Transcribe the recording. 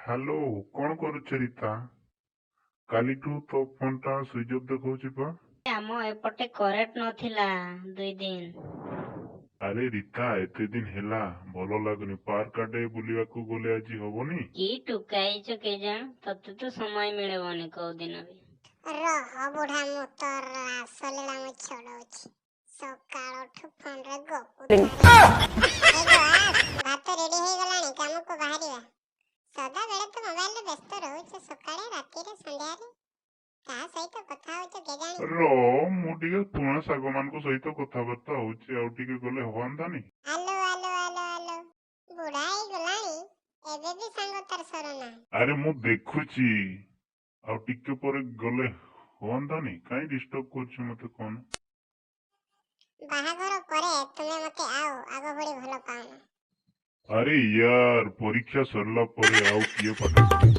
Hello, କଣ କରୁଛ ରୀତା? କାଲିଠୁ ତୋ ଫୋନଟା ସୁଇଚ୍ ଅଫ୍ ଦେଖଉଛି ପା। ଆମ ଏପଟେ କରେଣ୍ଟ ନଥିଲା 2 ଦିନ। ଆରେ ରୀତା, ଏତେ ଦିନ ହେଲା ଭଲ ଲାଗୁନି। ପାର୍କ ଆଡେ ବୁଲିବାକୁ ଗଲେ ଆଜି ହବନି? କି ଟୁକାଇଛ କେଜାଣ, ତତେ ତ ସମୟ ମିଳିବନି କୋଉଦିନ ବି। ରହ ବୁଢା ମୁଁ ତୋର ରାସଲୀଳା ମୁଁ ଛଡଉଛି। ସକାଳଠୁ ଫୋନରେ ଗପୁଥାରେ। ଏ ଗୋ ଆସ, ଭାତ ରେଡି ହେଇଗଲାଣି, କାମକୁ ବାହାରିବା। ସଦାବେଳେ ତ ମୋବାଇଲରେ ବ୍ୟସ୍ତ ରହୁଛ, ସକାଳେ ରାତିରେ ସନ୍ଧ୍ୟାରେ। କାହା ସହିତ କଥା ହଉଛ କେଜାଣି? ମୁଁ ଟିକେ ପୁରୁଣା ସାଙ୍ଗ ମାନଙ୍କ ସହିତ କଥାବାର୍ତ୍ତା ହଉଛି, ଆଉ ଟିକେ ଗଲେ ହୁଅନ୍ତାନି? ଆଲୋ ଆଲୋ ଆଲୋ ଆଲୋ, ବୁଢା ହେଇଗଲାଣି, ଏବେ ବି ସାଙ୍ଗ ତାର ସରୁନା। ଆରେ ମୁଁ ଦେଖୁଛି, ଆଉ ଟିକେ ପରେ ଗଲେ ହୁଅନ୍ତାନି? କାଇଁ ଡିଷ୍ଟର୍ବ କରୁଛୁ ମତେ କଣ? ବାହାଘର ପରେ ତୁମେ ମତେ ଆଉ ଆଗ ଭଳି ଭଲ ପାଉନ। ଆରେ ୟାର, ପରୀକ୍ଷା ସରିଲା ପରେ ଆଉ କିଏ ପାଠ ପଢେ?